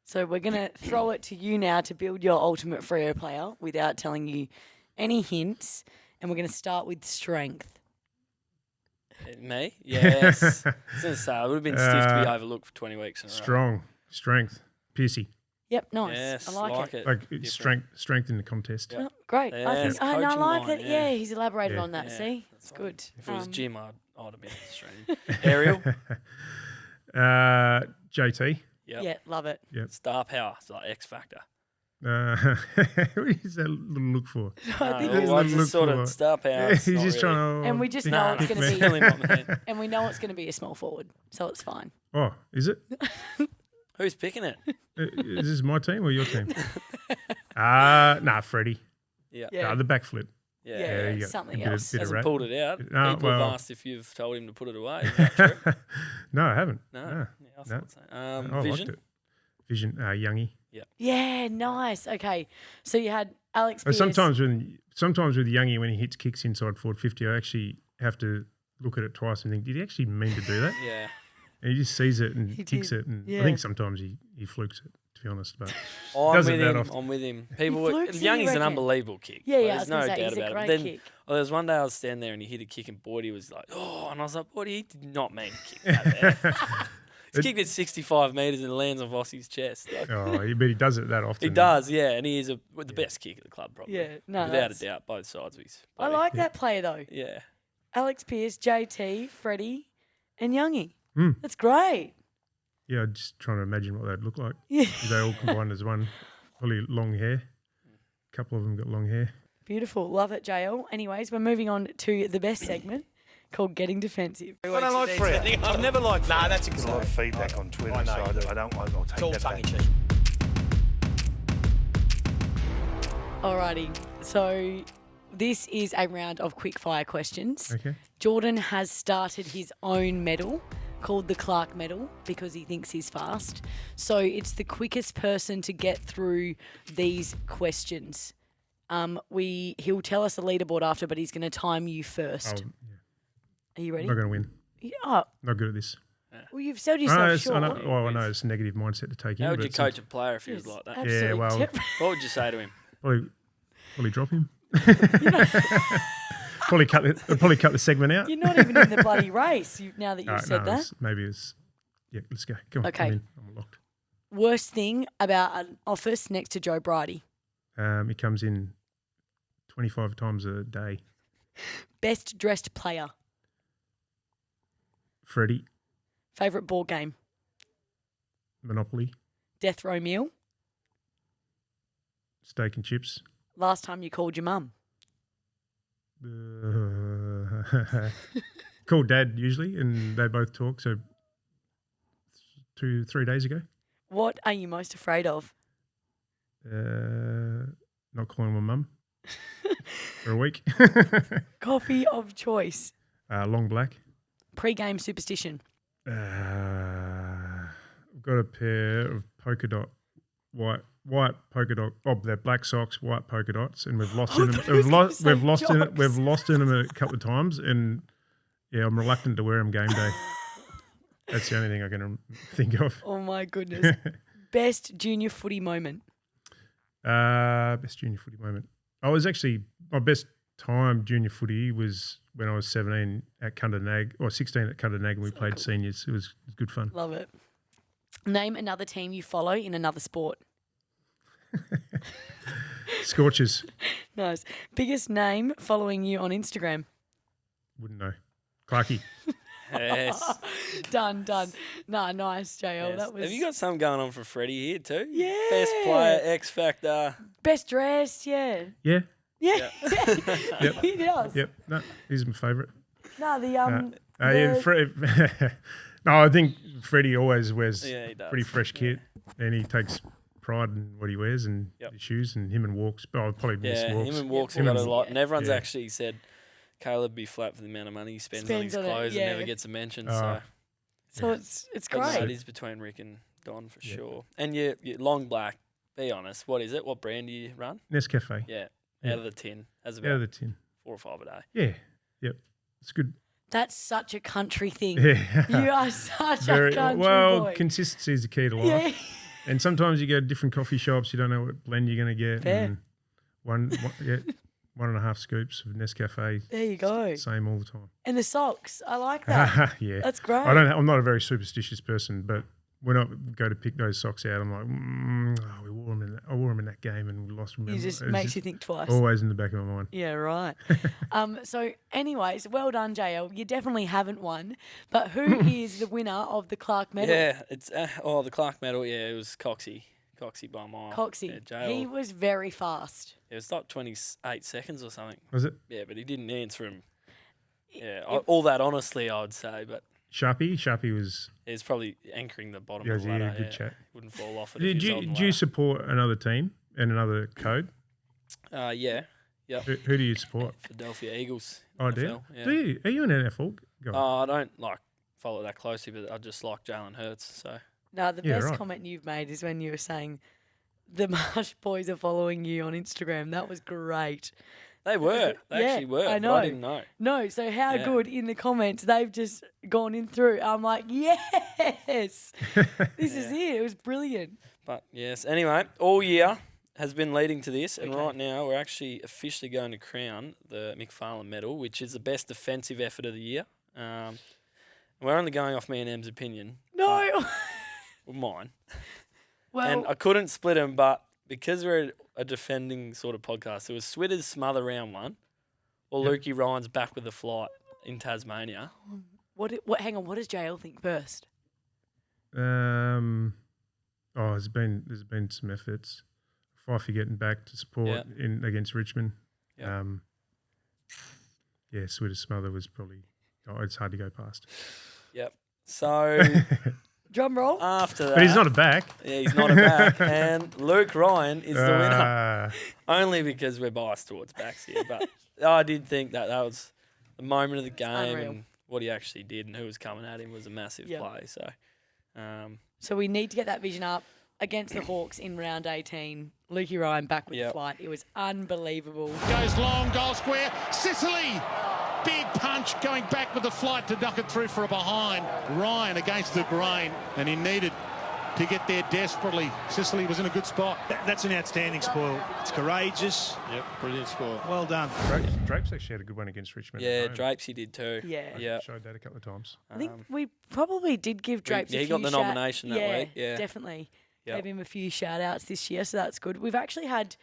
So we're going to throw it to you now to build your ultimate Freo player without telling you any hints. And we're going to start with strength. Me? Yes. I was going to say, I would have been stiff to be overlooked for 20 weeks in a row. Strong. Strength. Piercy. Yep, nice. Yes, I like it. Like it's strength in the contest. Oh, great. I Yes, think I coaching like line, that. yeah. Yeah, he's elaborated Yeah. on that. Yeah, See? that's It's right. good. If it was Jim, I'd have been straight. Ariel? JT. Yep. Yeah, love it. Star power. It's like X Factor. What is that little look for? I think there's well, a just look sort for- of star power. Yeah, it's he's not just really. trying to. And we just think- know it's Nah, going to be, really not, man. and we know it's going to be a small forward, so it's fine. Oh, is it? Who's picking it? Is this my team or your team? Nah, Freddie. Yeah. Yeah. The backflip. Yeah. Yeah, you got something a bit of- else. bit of Hasn't rat. pulled it out. No, People well- have asked if you've told him to put it away. Is that true? No, I haven't. No. No. Yeah, I No. thought so. I Vision? liked it. Vision, Youngie. Yeah, nice. Okay, so you had Alex But Pearce. sometimes with Youngie, when he hits kicks inside forward 50, I actually have to look at it twice and think, did he actually mean to do that? Yeah. And he just sees it and He kicks did. it. And Yeah. I think sometimes he flukes it, to be honest. But I'm Does it with that him. often. I'm with him. People, flukes it, you Youngie's an reckon? unbelievable kick. Yeah, Like, yeah, I there's was no going to say, doubt he's a about it. great But then, kick. there was one day I was standing there and he hit a kick and Boydie was like, oh, and I was like, Boydie, he did not mean to kick that there. He's kicked it 65 metres and lands on Vossi's chest. Like, but he does it that often. he does, yeah, and he is the best kick at the club, probably. Yeah, no, without that's- a doubt, both sides of his I body. like that player though. Yeah. Alex Pearce, JT, Freddie, and Youngie. Mm. That's great. Yeah, I'm just trying to imagine what they'd look like. Yeah, If they all combined as one. Probably long hair. A couple of them got long hair. beautiful. Love it, JL. Anyways, we're moving on to the best segment called Getting Defensive. I don't like Freo. I've never liked. Nah, that's a lot of feedback on Twitter, I know so you do. I'll It's take all that tongue in back. cheek. Alrighty, so this is a round of quick fire questions. Okay. Jordan has started his own medal called the Clark Medal because he thinks he's fast. So it's the quickest person to get through these questions. He'll tell us the leaderboard after, but he's going to time you first. Are you ready? I'm not going to win. Yeah, oh, Not good at this. well, you've sold I yourself know, short. I know it's a negative mindset to take in. How would but you it's coach a player if he was Yes, like that? absolute well, tip. What would you say to him? Probably drop him. probably cut the segment out. You're not even in the bloody race now that you've said No, that. yeah, let's go. Come on. Okay. I'm in. I'm locked. Worst thing about an office next to Joe Bridie. He comes in 25 times a day. Best dressed player. Freddie, Favourite board game. Monopoly, Death row meal. steak and chips. Last time you called your mum. Call Dad usually, and they both talk. So 3 days ago. What are you most afraid of? Not calling my mum for a week. Coffee of choice. Long black. Pre-game superstition. I've got a pair of polka dot white polka dot. Oh, they're black socks, white polka dots, and we've lost in them. We've lost in it. We've lost in them a couple of times, and yeah, I'm reluctant to wear them game day. That's the only thing I can think of. Oh my goodness. Best junior footy moment. Best junior footy moment. I was actually my best time junior footy was when I was 17 at Cundernag, or 16 at Cundernag, and we played seniors. It was good fun. Love it. Name another team you follow in another sport. Scorchers. Nice. Biggest name following you on Instagram. Wouldn't know. Clarky. Yes. Done. Nah, nice, JL. Yes. That was Have you got something going on for Freddie here too? Yeah. Best player, X Factor. best dressed, yeah. Yeah. Yeah. Yep. He does. Yep. No, he's my favourite. No, the No, I think Freddie always wears Yeah, he does. pretty fresh kit, and he takes pride in what he wears and Yep. his shoes, and him and Walks. But I'll probably miss Yeah, Walks. him and Walks Him have got a and- lot, and everyone's yeah. actually said Caleb be flat for the amount of money he spends on Spends his on it, clothes yeah. and never gets a mention. Oh. So it's But no, great. it is between Rick and Don for Yeah. sure. And you long black. Be honest, what is it? What brand do you run? Nescafe. Yeah, Yeah. out of the tin, as Out about of the tin. 4 or 5 a day. Yeah. Yep. It's good. That's such a country thing. Yeah. You are such a Very country well. boy. Consistency is the key to life. Yeah. And sometimes you go to different coffee shops, you don't know what blend you're going to get. Fair. And 1.5 scoops of Nescafe. There you go. Same all the time. And the socks, I like that. Yeah. That's great. I'm not a very superstitious person, but when I go to pick those socks out, I'm like, we wore them I wore them in that game and we lost them. It just makes you think twice. Always in the back of my mind. Yeah, right. So, anyways, well done, JL. You definitely haven't won. But who is the winner of the Clark Medal? Yeah, it's the Clark Medal. Yeah, it was Coxie by a mile. Coxie. Yeah, He was very fast. It was like 28 seconds or something. Was it? Yeah, but he didn't answer him. Yeah, all that honestly, I would say, but Sharpie was. it's probably anchoring the bottom Yeah, of the ladder. good chat. Wouldn't fall off it. Did you support another team and another code? Yeah. Yep. Who do you support? Philadelphia Eagles. Oh, do you? NFL, yeah. Do you? Are you an NFL guy? I don't follow it that closely, but I just like Jalen Hurts. So No, the Yeah, best right. comment you've made is when you were saying the Marsh boys are following you on Instagram. That was great. they were. They Yeah, actually were. I but know. I didn't know. No, so how Yeah. good in the comments they've just gone in through. I'm like, yes, this is it. It was brilliant. But yes. Anyway, all year has been leading to this, and Okay. right now we're actually officially going to crown the McFarland Medal, which is the best defensive effort of the year. We're only going off me and Em's opinion. No, Well, mine. well, And I couldn't split them, but because we're a defending sort of podcast, it was Switter's smother round one, or Lukey Ryan's back with the flight in Tasmania. what? Hang on. What does JL think first? There's been some efforts. Fifey getting back to support against Richmond. Yeah. Sweetest Smother was probably. It's hard to go past. Yep. So Drum roll. after that, But he's not a back. Yeah, he's not a back, and Luke Ryan is the winner. Uh, Only because we're biased towards backs here, but I did think that was the moment of the game, unreal. and what he actually did and who was coming at him was a massive Yep. play. So, So we need to get that vision up against the Hawks in round 18. Lukey Ryan back with the Yep. flight. It was unbelievable. Goes long, goal square. Sicily, big punch going back with the flight to duck it through for a behind. Ryan against the grain, and he needed to get there desperately. Sicily was in a good spot. That's an outstanding spoil. It's courageous. Yep, brilliant spoil. Well done. Drapes actually had a good one against Richmond. yeah, at home. Drapes he did too. Yeah. Yeah. Showed that a couple of times. I think we probably did give Drapes yeah, a he few got the nomination that week, yeah. Definitely. Yep. Gave him a few shout-outs this year, so that's good. We've actually had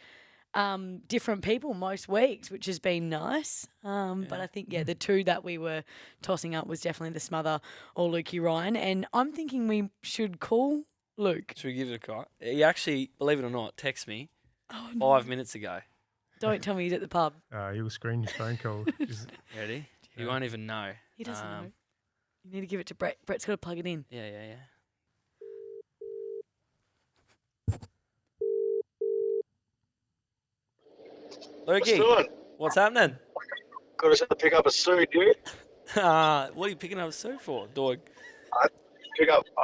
different people most weeks, which has been nice. But I think, the two that we were tossing up was definitely the Smother or Lukey Ryan. And I'm thinking we should call Luke. Should we give it a crack? He actually, believe it or not, texted me 5 minutes ago. Don't tell me he's at the pub. You'll screen his phone call. Ready? He won't even know. He doesn't know. You need to give it to Brett. Brett's got to plug it in. Yeah. Lukey, what's happening? Got to pick up a suit, dude. What are you picking up a suit for, Doig? I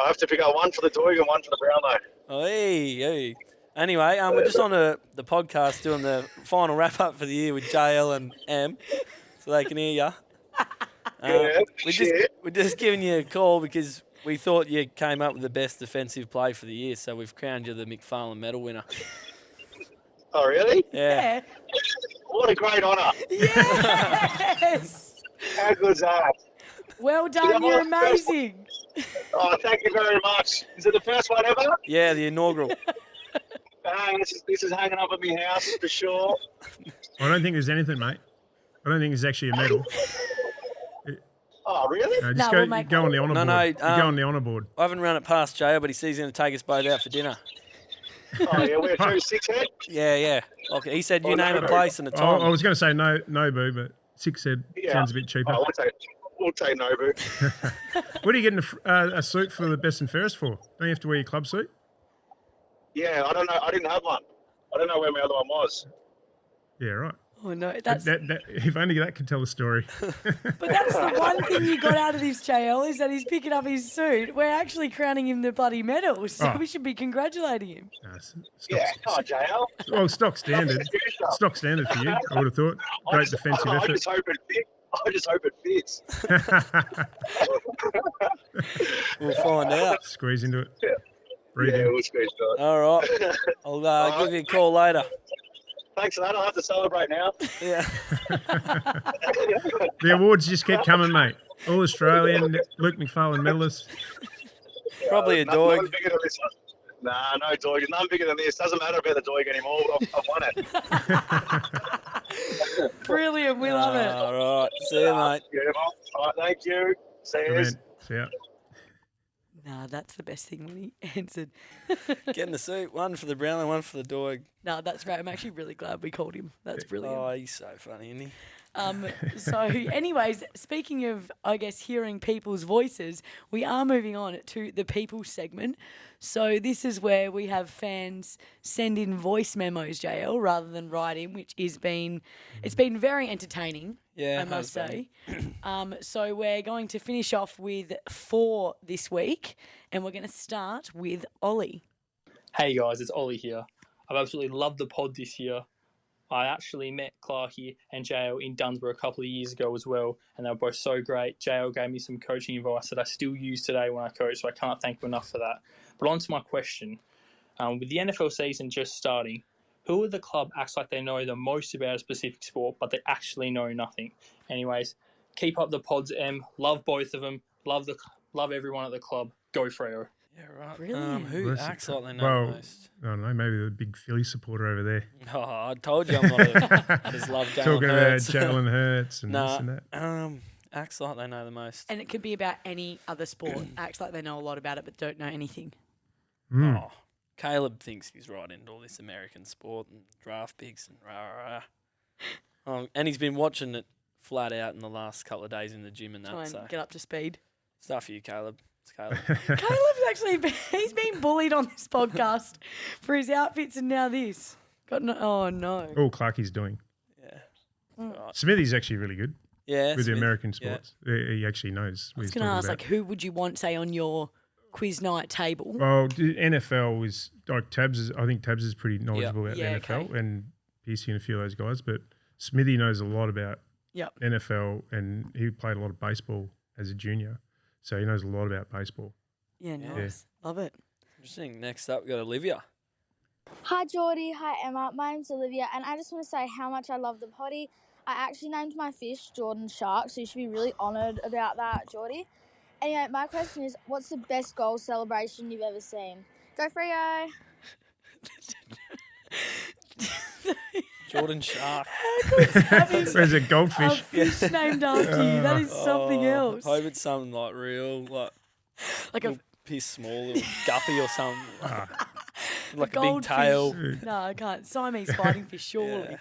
have to pick up one for the Doig and one for the Brownlow. Oh, hey. Anyway, we're just on the podcast doing the final wrap-up for the year with JL and M, so they can hear you. We're just giving you a call because we thought you came up with the best defensive play for the year, so we've crowned you the McFarland Medal winner. Oh, really? Yeah. What a great honour. Yes! How good's that? Well done, you're amazing. Oh, thank you very much. Is it the first one ever? Yeah, the inaugural. Bang, this is hanging up at my house for sure. I don't think there's anything, mate. I don't think it's actually a medal. Oh, really? Just we'll make go on the honour board. No, You go on the honour board. I haven't run it past JL, but he says he's going to take us both out for dinner. Oh, yeah, we're through six head. Yeah. Okay, he said you Oh, name no, a no. place and a I time. was going to say no, boo, but Six said sounds a bit cheaper. Oh, we'll take Nobu. What are you getting a suit for the best and fairest for? Don't you have to wear your club suit? Yeah, I don't know. I didn't have one. I don't know where my other one was. Yeah, right. Oh, no. That's, That if only that could tell the story. but that's the one thing you got out of this, JL, is that he's picking up his suit. We're actually crowning him the bloody medal, so we should be congratulating him. Yeah, come on, JL. Well, stock standard. Stock standard for you, I would have thought. Great defensive I effort. just hope it fits. I just hope it fits. We'll find out. Squeeze into it. Breathe Yeah, in. we'll screenshot. All right. I'll give you a call later. Thanks for that. I'll have to celebrate now. Yeah. The awards just keep coming, mate. All Australian, Luke McFarland medalist. Probably a Nothing Doig. bigger than this one. Nah, no Doig. There's nothing bigger than this. Doesn't matter about the Doig anymore. I've won it. Brilliant. We love it. All right. See you, mate. Beautiful. All right, thank you. See Good you. man. See ya. Nah, that's the best thing when he answered. Get in the suit. One for the Brownlow, one for the Doig. No, that's great. I'm actually really glad we called him. That's brilliant. Oh, he's so funny, isn't he? So, anyways, speaking of, I guess, hearing people's voices, we are moving on to the people segment. So this is where we have fans send in voice memos, JL, rather than write in, which it's been very entertaining. Yeah, I must say. So we're going to finish off with 4 this week, and we're going to start with Ollie. Hey guys, it's Ollie here. I've absolutely loved the pod this year. I actually met Clarky and JL in Dunsborough a couple of years ago as well, and they were both so great. JL gave me some coaching advice that I still use today when I coach, so I can't thank him enough for that. But on to my question. With the NFL season just starting, who at the club acts like they know the most about a specific sport, but they actually know nothing? Anyways, keep up the pods, Em. Love both of them. Love everyone at the club. Go Freo. Yeah, right. Brilliant. Who acts like they know the most? I don't know, maybe the big Philly supporter over there. Oh, I told you I'm not I just love Jalen Talking about Hurts. Jalen Hurts and this and Nah, that. acts like they know the most. And it could be about any other sport. Acts like they know a lot about it, but don't know anything. Mm. Oh, Caleb thinks he's right into all this American sport and draft picks and rah, rah. And he's been watching it flat out in the last couple of days in the gym and that. Try and So get up to speed. stuff for you, Caleb. It's Caleb. Caleb's actually he's been bullied on this podcast for his outfits, and now this. Oh no. All Clarky's doing. Yeah. Mm. Right. Smithy's actually really good Yeah. with the Smith. American Yeah. sports. He actually knows I what was he's going to talking ask, about. like, who would you want, say, on your quiz night table? Well, the NFL is like I think Tabs is pretty knowledgeable about Yeah, the NFL okay. and Piercy and a few of those guys. But Smithy knows a lot about Yep. NFL, and he played a lot of baseball as a junior, so he knows a lot about baseball. Yeah, nice. Love it. Interesting. Next up, we got Olivia. Hi Geordie, hi Emma, my name's Olivia and I just want to say how much I love the potty. I actually named my fish Jordan Shark, so you should be really honoured about that, Geordie. Anyway, my question is, what's the best goal celebration you've ever seen? Go Freo! Jordan Shark. There's a goldfish. A fish named after you. That is something else. I hope it's something like real, like a piss small little guppy or something. Like a big goldfish. tail. No, I can't. Siamese fighting fish, surely.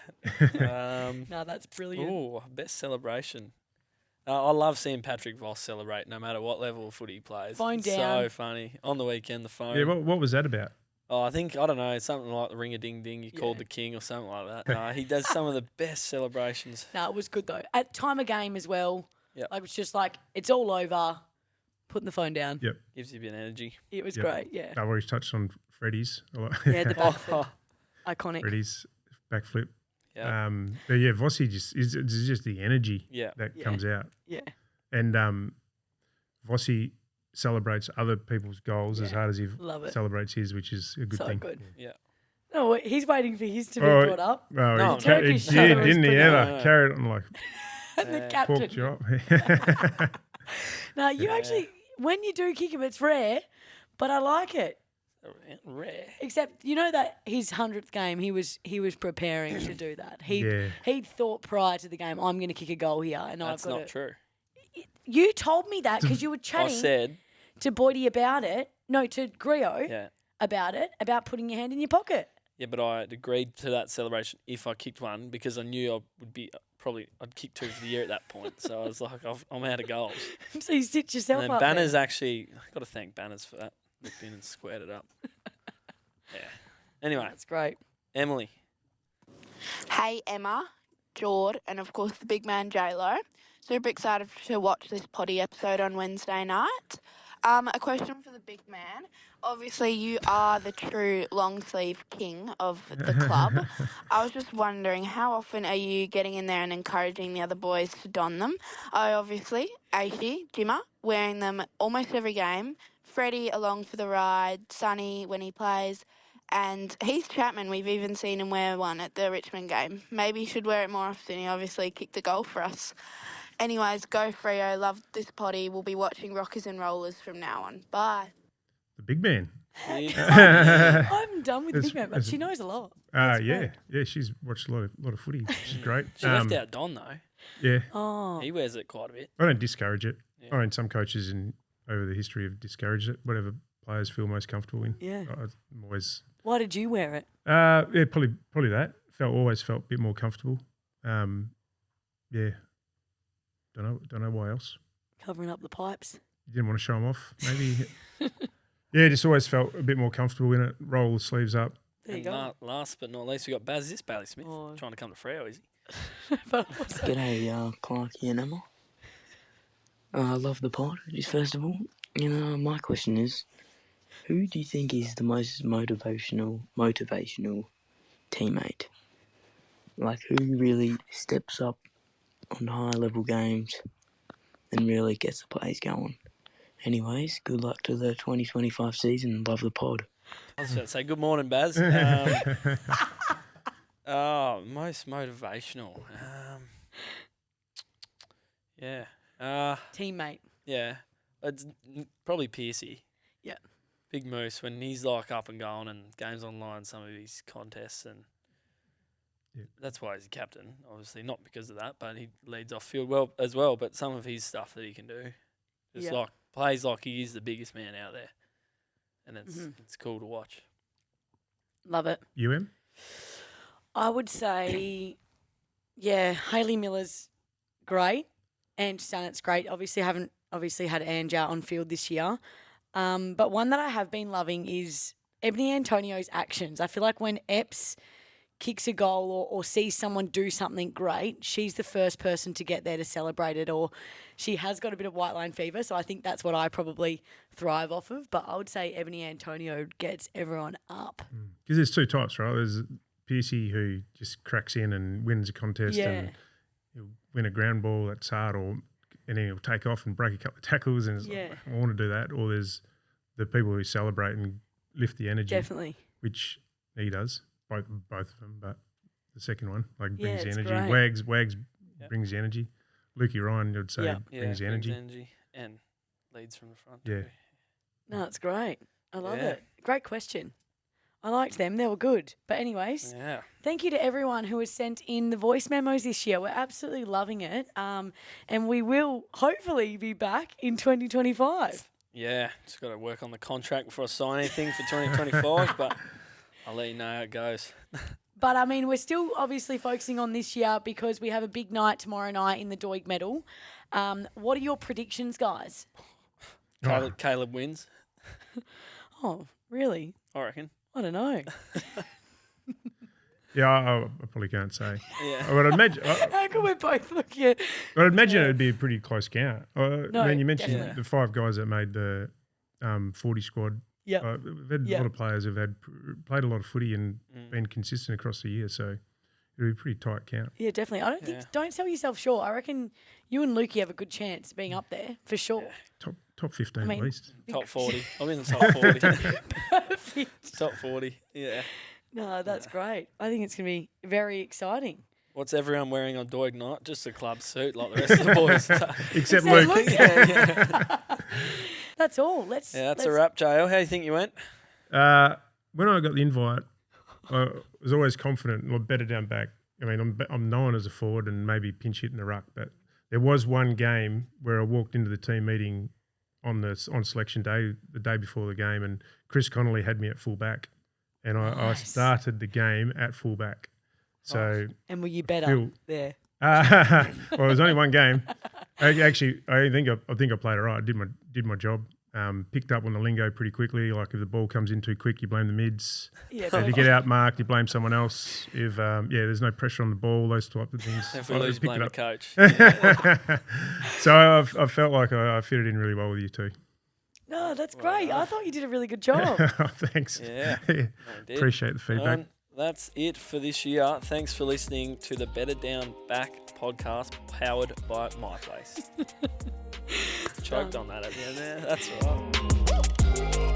No, that's brilliant. Oh, best celebration. I love seeing Patrick Voss celebrate no matter what level of footy he plays. Phone It's down. So funny. On the weekend, the phone. Yeah, what was that about? Oh, I don't know, something like the ring-a-ding-ding, you called the king or something like that. No, he does some of the best celebrations. No, it was good, though. At time of game as well. Yep. Like, it's just like, it's all over. Putting the phone down. Yep. Gives you a bit of energy. It was Yep. great, yeah. I've already touched on Freddie's a lot. Yeah, the backflip. Iconic. Freddie's backflip. Yeah. But yeah, Vossi it's just the energy Yeah. that Yeah. comes out. Yeah. And Vossi celebrates other people's goals as Yeah. hard as he Love it. celebrates his, which is a good So thing. good. Yeah. No, he's waiting for his to be Oh, brought up. Well, No, he Turkish did, shadow was didn't he? pretty Ever good. carried it on like And the Yeah. captain. pork chop. No, you actually, when you do kick him, it's rare, but I like it. Rare. Except, you know that his 100th game, he was preparing to do that. Yeah. He'd thought prior to the game, I'm going to kick a goal here, and That's I've got not true. You told me that because you were I chatting said, to Boydie about it. No, to Grio yeah. about putting your hand in your pocket. Yeah, but I had agreed to that celebration if I kicked one because I knew I would be I'd kick 2 for the year at that point. So I was like, I'm out of goals. So you stitched yourself And then up. Banners actually, I've got to thank Banners for that. Looked in and squared it up. Yeah. Anyway, That's great. Emily. Hey Emma, Jord, and of course the big man J-Lo. Super excited to watch this potty episode on Wednesday night. A question for the big man. Obviously, you are the true long sleeve king of the club. I was just wondering, how often are you getting in there and encouraging the other boys to don them? I obviously, Aishi, Jimmer, wearing them almost every game Freddie along for the ride, Sonny when he plays, and Heath Chapman, we've even seen him wear one at the Richmond game. Maybe he should wear it more often. He obviously kicked a goal for us. Anyways, go Freo. Love this potty. We'll be watching Rockers and Rollers from now on. Bye. The big man. I'm done with Big Man, but she knows a lot. Yeah, she's watched a lot of footy. She's great. She left out Don though. Yeah. Oh. He wears it quite a bit. I don't discourage it. Yeah. I mean, some coaches over the history have discouraged it. Whatever players feel most comfortable in. Yeah. I'm always. Why did you wear it? Yeah, probably that. Always felt a bit more comfortable. Yeah. Don't know why else. Covering up the pipes. You didn't want to show them off, maybe. Yeah, just always felt a bit more comfortable in it. Roll the sleeves up. There you go. Last but not least, we got Baz. Is this Bailey Smith trying to come to Freo, is he? G'day, Clarky and Emma. I love the pod. Just first of all, my question is, who do you think is the most motivational teammate? Like, who really steps up on high-level games and really gets the plays going? Anyways, good luck to the 2025 season. Love the pod. I was about to say good morning, Baz. Most motivational. Yeah. Teammate. Yeah. It's probably Piercy. Yeah. Big Moose when he's like up and going and games online, some of his contests, and that's why he's a captain. Obviously, not because of that, but he leads off field well as well. But some of his stuff that he can do, just like plays like he is the biggest man out there, and it's cool to watch. Love it. UM? I would say, Hayley Miller's great, and Stannett's great. Obviously, haven't had Ange out on field this year. But one that I have been loving is Ebony Antonio's actions. I feel like when Epps kicks a goal or sees someone do something great, she's the first person to get there to celebrate it, or she has got a bit of white line fever, so I think that's what I probably thrive off of. But I would say Ebony Antonio gets everyone up. Because there's two types, right? There's Piercy who just cracks in and wins a contest and he'll win a ground ball that's hard, and then he'll take off and break a couple of tackles and it's like, I want to do that. Or there's the people who celebrate and lift the energy. Definitely. Which he does. Both of them, but the second one brings the energy. Great. Wags brings the energy. Lukey Ryan, you'd say, brings the energy. And leads from the front. Yeah. No, it's great. I love it. Great question. I liked them. They were good. But anyways, thank you to everyone who has sent in the voice memos this year. We're absolutely loving it. And we will hopefully be back in 2025. Yeah, just got to work on the contract before I sign anything for 2025, but I'll let you know how it goes. But, I mean, we're still obviously focusing on this year because we have a big night tomorrow night in the Doig Medal. What are your predictions, guys? Caleb wins. Oh, really? I reckon. I don't know. I probably can't say. Yeah. I would imagine. How can we both look at? I'd imagine it would be a pretty close count. I mean, you mentioned definitely. the 5 guys that made the 40 squad. Yeah. We've had a lot of players who've played a lot of footy and been consistent across the year, so it'll be a pretty tight count. Yeah, definitely. I don't think. Don't sell yourself short. I reckon you and Lukey have a good chance of being up there for sure. Yeah. Top 15 at least. Top 40. I'm in the top 40. Perfect. Top 40. Yeah. No, that's great. I think it's going to be very exciting. What's everyone wearing on Doig night? Just a club suit like the rest of the boys. Except Luke. That's all. That's a wrap, JL. How do you think you went? When I got the invite, I was always confident and better down back. I mean, I'm known as a forward and maybe pinch hit in the ruck, but there was one game where I walked into the team meeting on selection day, the day before the game, and Chris Connolly had me at full back, and I started the game at full back. So and were you better there? Well, it was only one game. I think I played it right. I did my job. Picked up on the lingo pretty quickly. Like if the ball comes in too quick, you blame the mids. Yeah, if you get out marked, you blame someone else. If there's no pressure on the ball, those type of things. If we lose, blame the coach. So I felt like I fitted in really well with you too. No, that's great. I thought you did a really good job. Thanks. Yeah. Appreciate the feedback. That's it for this year. Thanks for listening to the Better Down Back podcast powered by MyPlace. choked on that at the end there. That's all right.